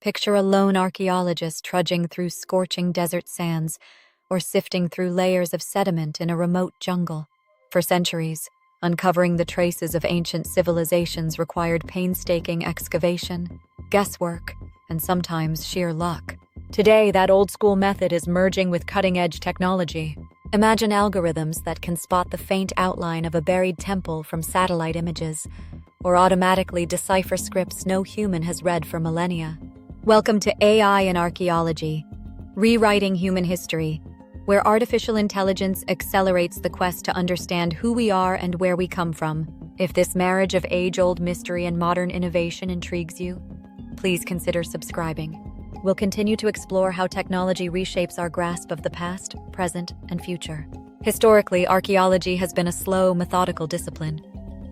Picture a lone archaeologist trudging through scorching desert sands or sifting through layers of sediment in a remote jungle. For centuries, uncovering the traces of ancient civilizations required painstaking excavation, guesswork, and sometimes sheer luck. Today, that old-school method is merging with cutting-edge technology. Imagine algorithms that can spot the faint outline of a buried temple from satellite images, or automatically decipher scripts no human has read for millennia. Welcome to AI in Archaeology, rewriting human history, where artificial intelligence accelerates the quest to understand who we are and where we come from. If this marriage of age-old mystery and modern innovation intrigues you, please consider subscribing. We'll continue to explore how technology reshapes our grasp of the past, present, and future. Historically, archaeology has been a slow, methodical discipline.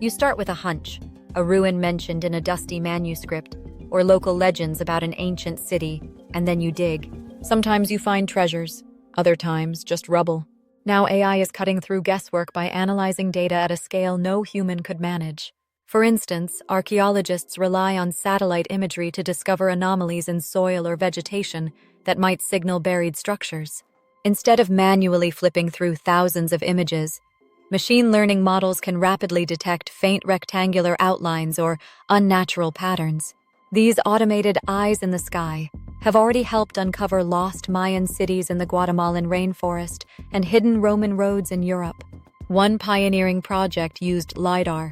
You start with a hunch, a ruin mentioned in a dusty manuscript, or local legends about an ancient city, and then you dig. Sometimes you find treasures, other times just rubble. Now AI is cutting through guesswork by analyzing data at a scale no human could manage. For instance, archaeologists rely on satellite imagery to discover anomalies in soil or vegetation that might signal buried structures. Instead of manually flipping through thousands of images, machine learning models can rapidly detect faint rectangular outlines or unnatural patterns. These automated eyes in the sky have already helped uncover lost Mayan cities in the Guatemalan rainforest and hidden Roman roads in Europe. One pioneering project used LiDAR,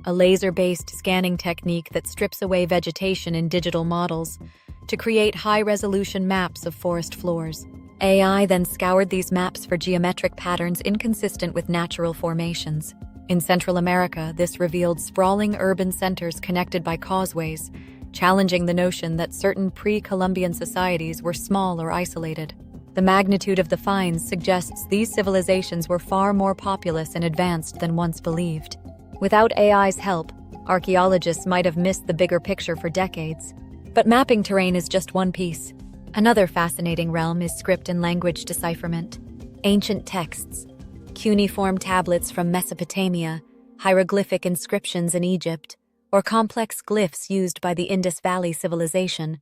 a laser-based scanning technique that strips away vegetation in digital models, to create high-resolution maps of forest floors. AI then scoured these maps for geometric patterns inconsistent with natural formations. In Central America, this revealed sprawling urban centers connected by causeways, challenging the notion that certain pre-Columbian societies were small or isolated. The magnitude of the finds suggests these civilizations were far more populous and advanced than once believed. Without AI's help, archaeologists might have missed the bigger picture for decades. But mapping terrain is just one piece. Another fascinating realm is script and language decipherment. Ancient texts, cuneiform tablets from Mesopotamia, hieroglyphic inscriptions in Egypt, or complex glyphs used by the Indus Valley civilization,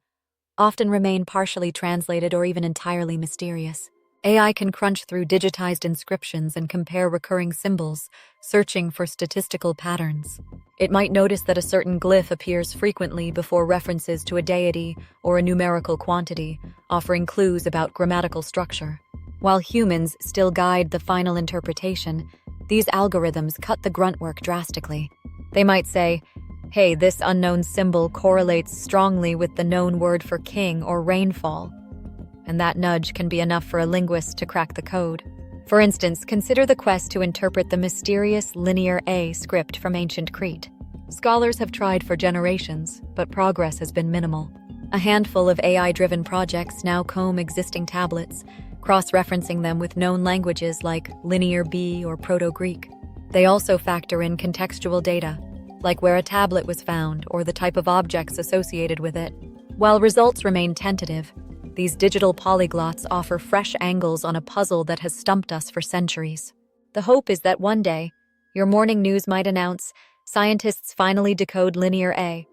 often remain partially translated or even entirely mysterious. AI can crunch through digitized inscriptions and compare recurring symbols, searching for statistical patterns. It might notice that a certain glyph appears frequently before references to a deity or a numerical quantity, offering clues about grammatical structure. While humans still guide the final interpretation, these algorithms cut the grunt work drastically. They might say, "Hey, this unknown symbol correlates strongly with the known word for king or rainfall." And that nudge can be enough for a linguist to crack the code. For instance, consider the quest to interpret the mysterious Linear A script from ancient Crete. Scholars have tried for generations, but progress has been minimal. A handful of AI-driven projects now comb existing tablets, cross-referencing them with known languages like Linear B or Proto-Greek. They also factor in contextual data, like where a tablet was found or the type of objects associated with it. While results remain tentative, these digital polyglots offer fresh angles on a puzzle that has stumped us for centuries. The hope is that one day, your morning news might announce, scientists finally decode Linear A,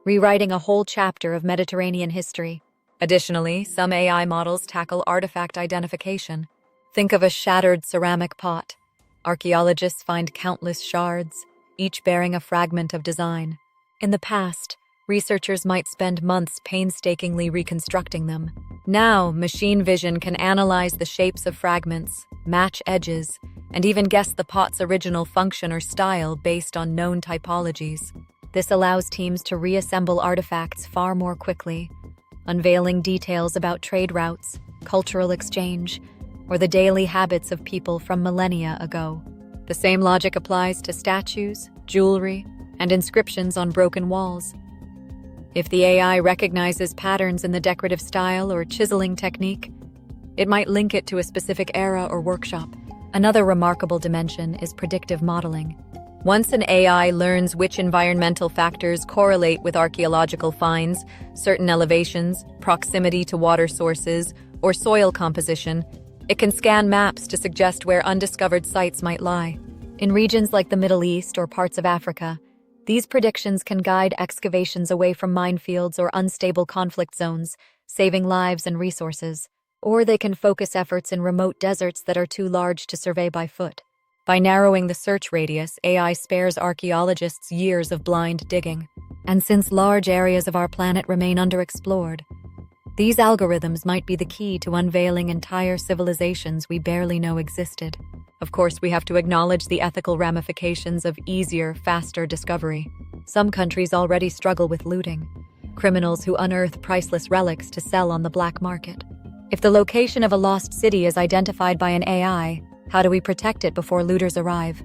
rewriting a whole chapter of Mediterranean history. Additionally, some AI models tackle artifact identification. Think of a shattered ceramic pot. Archaeologists find countless shards, each bearing a fragment of design. In the past, researchers might spend months painstakingly reconstructing them. Now, machine vision can analyze the shapes of fragments, match edges, and even guess the pot's original function or style based on known typologies. This allows teams to reassemble artifacts far more quickly, unveiling details about trade routes, cultural exchange, or the daily habits of people from millennia ago. The same logic applies to statues, jewelry, and inscriptions on broken walls. If the AI recognizes patterns in the decorative style or chiseling technique, it might link it to a specific era or workshop. Another remarkable dimension is predictive modeling. Once an AI learns which environmental factors correlate with archaeological finds, certain elevations, proximity to water sources, or soil composition, it can scan maps to suggest where undiscovered sites might lie. In regions like the Middle East or parts of Africa, These predictions can guide excavations away from minefields or unstable conflict zones, saving lives and resources. Or they can focus efforts in remote deserts that are too large to survey by foot. By narrowing the search radius, AI spares archaeologists years of blind digging. And since large areas of our planet remain underexplored, these algorithms might be the key to unveiling entire civilizations we barely know existed. Of course, we have to acknowledge the ethical ramifications of easier, faster discovery. Some countries already struggle with looting, criminals who unearth priceless relics to sell on the black market. If the location of a lost city is identified by an AI, how do we protect it before looters arrive?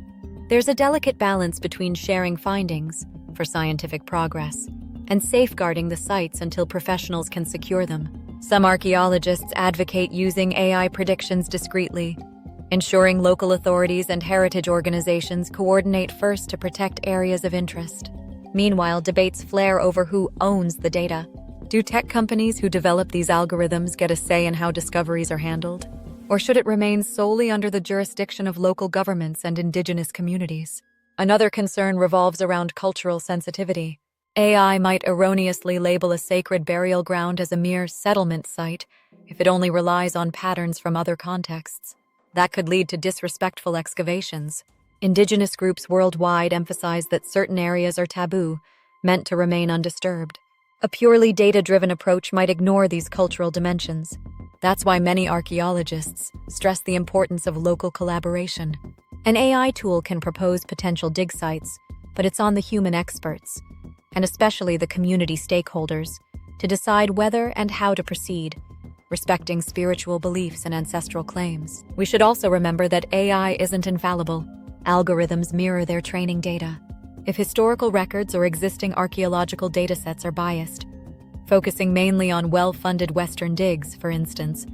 There's a delicate balance between sharing findings for scientific progress and safeguarding the sites until professionals can secure them. Some archaeologists advocate using AI predictions discreetly, ensuring local authorities and heritage organizations coordinate first to protect areas of interest. Meanwhile, debates flare over who owns the data. Do tech companies who develop these algorithms get a say in how discoveries are handled? Or should it remain solely under the jurisdiction of local governments and indigenous communities? Another concern revolves around cultural sensitivity. AI might erroneously label a sacred burial ground as a mere settlement site if it only relies on patterns from other contexts. That could lead to disrespectful excavations. Indigenous groups worldwide emphasize that certain areas are taboo, meant to remain undisturbed. A purely data-driven approach might ignore these cultural dimensions. That's why many archaeologists stress the importance of local collaboration. An AI tool can propose potential dig sites, but it's on the human experts, and especially the community stakeholders, to decide whether and how to proceed, respecting spiritual beliefs and ancestral claims. We should also remember that AI isn't infallible. Algorithms mirror their training data. If historical records or existing archaeological datasets are biased, focusing mainly on well-funded Western digs, for instance,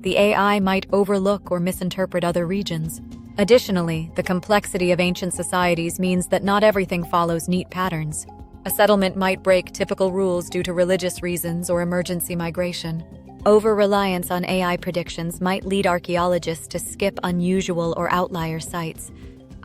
the AI might overlook or misinterpret other regions. Additionally, the complexity of ancient societies means that not everything follows neat patterns. A settlement might break typical rules due to religious reasons or emergency migration. Over-reliance on AI predictions might lead archaeologists to skip unusual or outlier sites,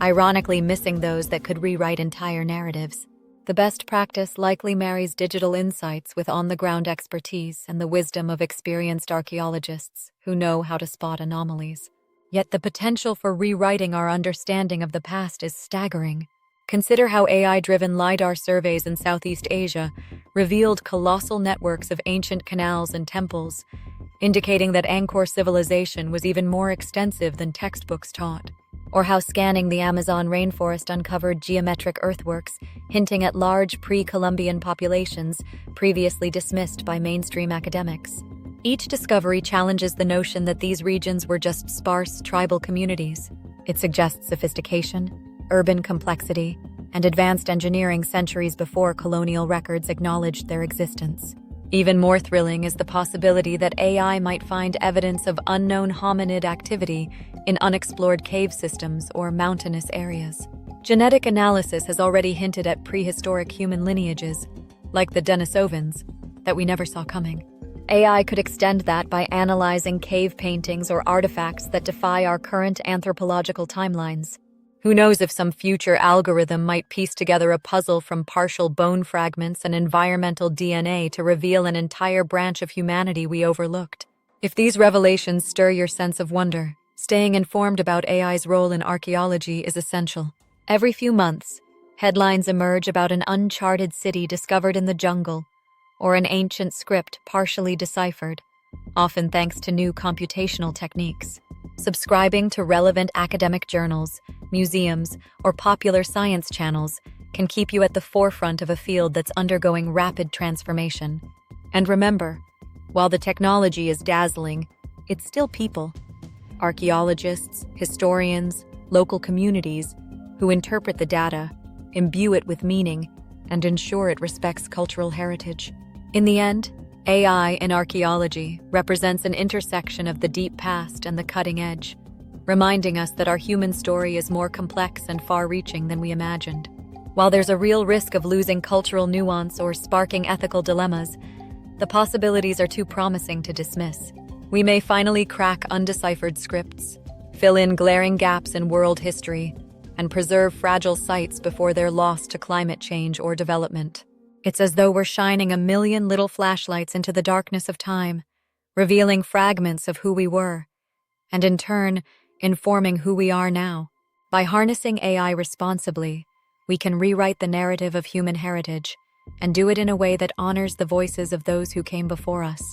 ironically missing those that could rewrite entire narratives. The best practice likely marries digital insights with on-the-ground expertise and the wisdom of experienced archaeologists who know how to spot anomalies. Yet the potential for rewriting our understanding of the past is staggering. Consider how AI-driven LiDAR surveys in Southeast Asia revealed colossal networks of ancient canals and temples, indicating that Angkor civilization was even more extensive than textbooks taught. Or how scanning the Amazon rainforest uncovered geometric earthworks, hinting at large pre-Columbian populations previously dismissed by mainstream academics. Each discovery challenges the notion that these regions were just sparse tribal communities. It suggests sophistication, urban complexity, and advanced engineering centuries before colonial records acknowledged their existence. Even more thrilling is the possibility that AI might find evidence of unknown hominid activity in unexplored cave systems or mountainous areas. Genetic analysis has already hinted at prehistoric human lineages, like the Denisovans, that we never saw coming. AI could extend that by analyzing cave paintings or artifacts that defy our current anthropological timelines. Who knows if some future algorithm might piece together a puzzle from partial bone fragments and environmental DNA to reveal an entire branch of humanity we overlooked. If these revelations stir your sense of wonder, staying informed about AI's role in archaeology is essential. Every few months, headlines emerge about an uncharted city discovered in the jungle, or an ancient script partially deciphered, often thanks to new computational techniques. Subscribing to relevant academic journals, museums, or popular science channels can keep you at the forefront of a field that's undergoing rapid transformation. And remember, while the technology is dazzling, it's still people, archaeologists, historians, local communities, who interpret the data, imbue it with meaning, and ensure it respects cultural heritage. In the end, AI in archaeology represents an intersection of the deep past and the cutting edge, reminding us that our human story is more complex and far-reaching than we imagined. While there's a real risk of losing cultural nuance or sparking ethical dilemmas, the possibilities are too promising to dismiss. We may finally crack undeciphered scripts, fill in glaring gaps in world history, and preserve fragile sites before they're lost to climate change or development. It's as though we're shining a million little flashlights into the darkness of time, revealing fragments of who we were, and in turn, informing who we are now. By harnessing AI responsibly, we can rewrite the narrative of human heritage and do it in a way that honors the voices of those who came before us.